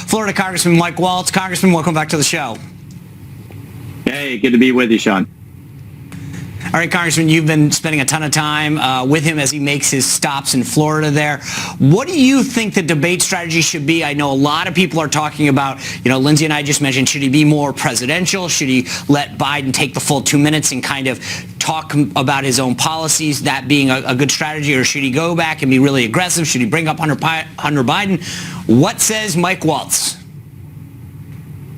Florida Congressman Mike Waltz. Congressman, welcome back to the show. Hey, good to be with you, Sean. All right, Congressman, you've been spending a ton of time with him as he makes his stops in Florida there. What do you think the debate strategy should be? I know a lot of people are talking about, Lindsay and I just mentioned, should he be more presidential? Should he let Biden take the full 2 minutes and kind of talk about his own policies, that being a good strategy? Or should he go back and be really aggressive? Should he bring up Hunter Biden? What says Mike Waltz?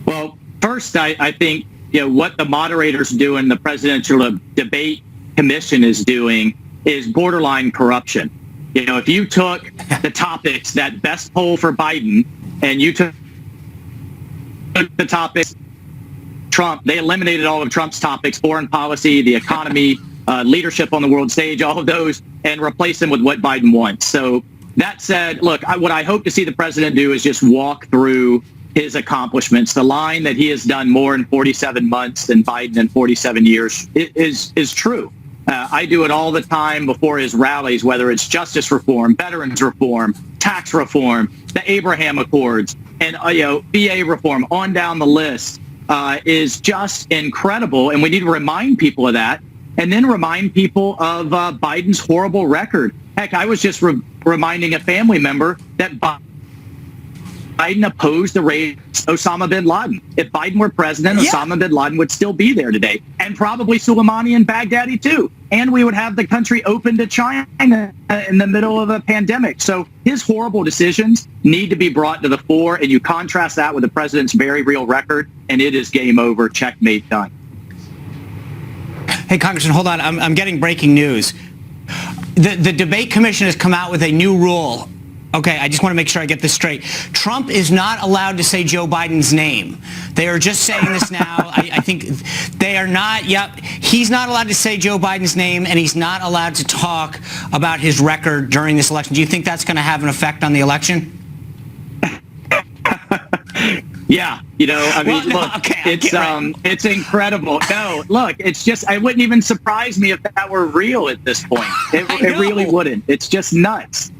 Well, first, I think what the moderators do and the Presidential Debate Commission is doing is borderline corruption. If you took the topics that best poll for Biden and you took the topics Trump, they eliminated all of Trump's topics, foreign policy, the economy, leadership on the world stage, all of those, and replace them with what Biden wants. So that said, look, what I hope to see the president do is just walk through his accomplishments. The line that he has done more in 47 months than Biden in 47 years is true. I do it all the time before his rallies, whether it's justice reform, veterans reform, tax reform, the Abraham Accords, and VA reform, on down the list, is just incredible. And we need to remind people of that, and then remind people of Biden's horrible record. Heck, I was just reminding a family member that Biden opposed the raid of Osama bin Laden. If Biden were president, Osama bin Laden would still be there today, and probably Soleimani and Baghdadi too. And we would have the country open to China in the middle of a pandemic. So his horrible decisions need to be brought to the fore, and you contrast that with the president's very real record, and it is game over, checkmate, done. Hey, Congressman, hold on. I'm getting breaking news. The Debate Commission has come out with a new rule. Okay, I just want to make sure I get this straight. Trump is not allowed to say Joe Biden's name. They are just saying this now. I think they are not. Yep, he's not allowed to say Joe Biden's name, and he's not allowed to talk about his record during this election. Do you think that's going to have an effect on the election? Yeah, it's incredible. No, look, it's just, it wouldn't even surprise me if that were real at this point. It really wouldn't. It's just nuts.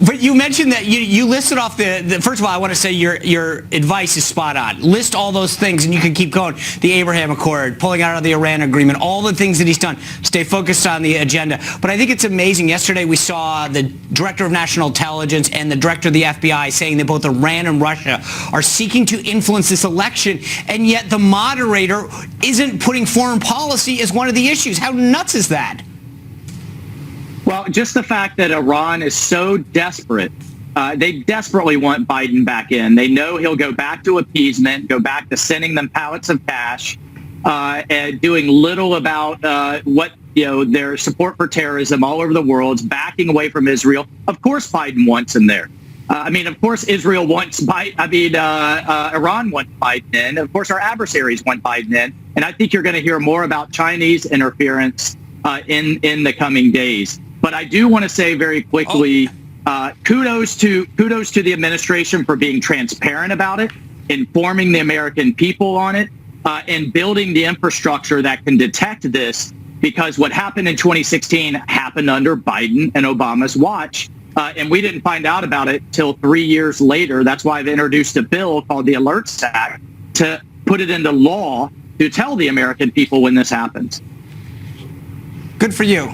But you mentioned that you listed off the first of all, I want to say your advice is spot on. List all those things and you can keep going. The Abraham Accord, pulling out of the Iran agreement, all the things that he's done. Stay focused on the agenda. But I think it's amazing. Yesterday we saw the Director of National Intelligence and the Director of the FBI saying that both Iran and Russia are seeking to influence this election, and yet the moderator isn't putting foreign policy as one of the issues. How nuts is that? Well, just the fact that Iran is so desperate, they desperately want Biden back in. They know he'll go back to appeasement, go back to sending them pallets of cash, and doing little about their support for terrorism all over the world, backing away from Israel. Of course, Biden wants him there. Of course, Israel wants Biden. Iran wants Biden in. Of course, our adversaries want Biden in. And I think you're going to hear more about Chinese interference in the coming days. But I do want to say very quickly, kudos to the administration for being transparent about it, informing the American people on it, and building the infrastructure that can detect this, because what happened in 2016 happened under Biden and Obama's watch, and we didn't find out about it till 3 years later. That's why I've introduced a bill called the Alerts Act to put it into law to tell the American people when this happens. Good for you.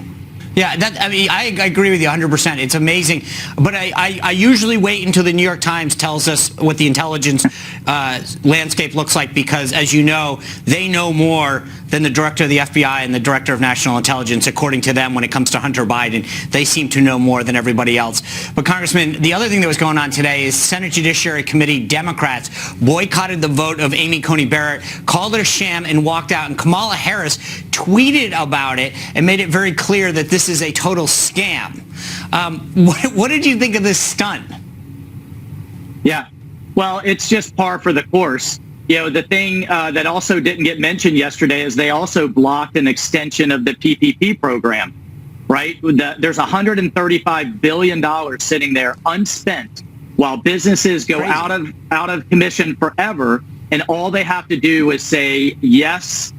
Yeah, I agree with you 100%. It's amazing. But I usually wait until the New York Times tells us what the intelligence landscape looks like, because, as you know, they know more than the director of the FBI and the director of national intelligence. According to them, when it comes to Hunter Biden, they seem to know more than everybody else. But, Congressman, the other thing that was going on today is Senate Judiciary Committee Democrats boycotted the vote of Amy Coney Barrett, called it a sham, and walked out. And Kamala Harris tweeted about it and made it very clear that this is a total scam. What did you think of this stunt? Yeah, well, it's just par for the course. The thing that also didn't get mentioned yesterday is they also blocked an extension of the PPP program, right? There's $135 billion sitting there unspent while businesses go out of commission forever, and all they have to do is say, yes,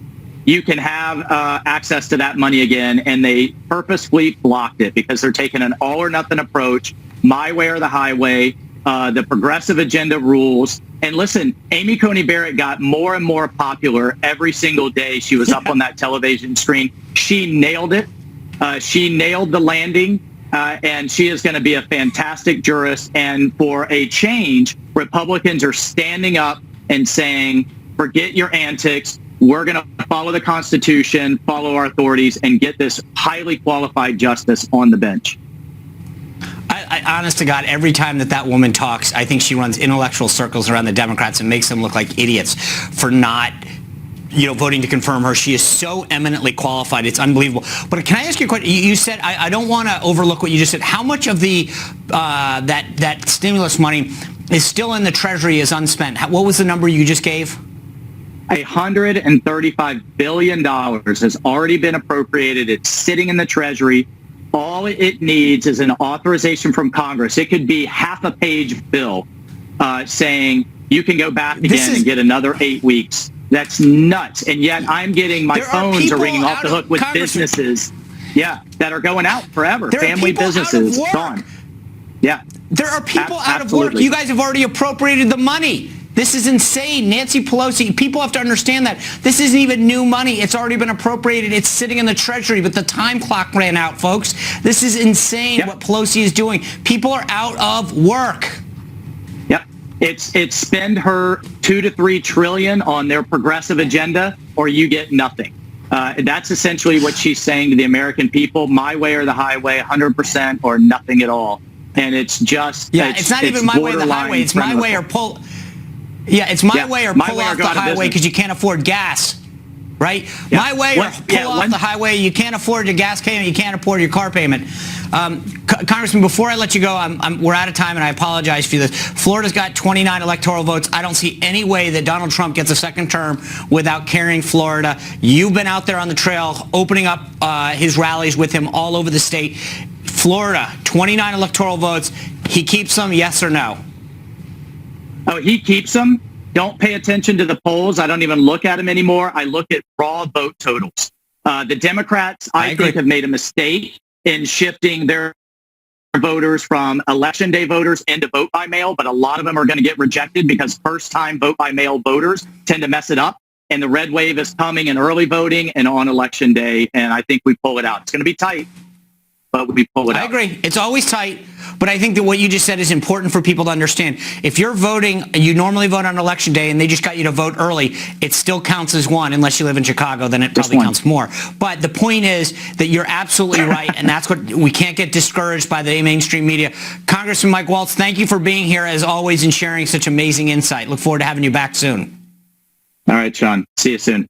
you can have access to that money again, and they purposefully blocked it because they're taking an all-or-nothing approach, my way or the highway. the progressive agenda rules. And listen, Amy Coney Barrett got more and more popular every single day she was up on that television screen. She nailed it. She nailed the landing. And she is going to be a fantastic jurist. And for a change, Republicans are standing up and saying, forget your antics. We're going to follow the Constitution, follow our authorities, and get this highly qualified justice on the bench. I honest to God, every time that woman talks, I think she runs intellectual circles around the Democrats and makes them look like idiots for not voting to confirm her. She is so eminently qualified. It's unbelievable. But can I ask you a question? You said, I don't want to overlook what you just said. How much of the that stimulus money is still in the Treasury as unspent? What was the number you just gave? $135 billion has already been appropriated. It's sitting in the Treasury. All it needs is an authorization from Congress. It could be half a page bill saying you can go back again and get another 8 weeks. That's nuts. And yet my phones are ringing off the hook with businesses, that are going out forever. Family businesses gone. Yeah. There are people out of work. You guys have already appropriated the money. This is insane. Nancy Pelosi, people have to understand that. This isn't even new money. It's already been appropriated. It's sitting in the Treasury, but the time clock ran out, folks. This is insane what Pelosi is doing. People are out of work. Yep. It's spend her $2 to $3 trillion on their progressive agenda, or you get nothing. That's essentially what she's saying to the American people. My way or the highway, 100% or nothing at all. And it's just... it's not even my way or the highway. It's my way or pull... Yeah, it's my way or pull off the highway because you can't afford gas, right? Yeah. My way or pull off the highway. You can't afford your gas payment. You can't afford your car payment. Congressman, before I let you go, we're out of time, and I apologize for this. Florida's got 29 electoral votes. I don't see any way that Donald Trump gets a second term without carrying Florida. You've been out there on the trail, opening up his rallies with him all over the state. Florida, 29 electoral votes. He keeps them, yes or no? Oh, he keeps them. Don't pay attention to the polls. I don't even look at them anymore. I look at raw vote totals. The Democrats, I think, have made a mistake in shifting their voters from election day voters into vote by mail, but a lot of them are going to get rejected because first-time vote by mail voters tend to mess it up. And the red wave is coming in early voting and on election day, and I think we pull it out. It's going to be tight, but we pull it out. I agree. It's always tight. But I think that what you just said is important for people to understand. If you're voting, you normally vote on election day, and they just got you to vote early, it still counts as one. Unless you live in Chicago, then it probably counts more. But the point is that you're absolutely right, and that's what we can't get discouraged by the mainstream media. Congressman Mike Waltz, thank you for being here, as always, and sharing such amazing insight. Look forward to having you back soon. All right, Sean. See you soon.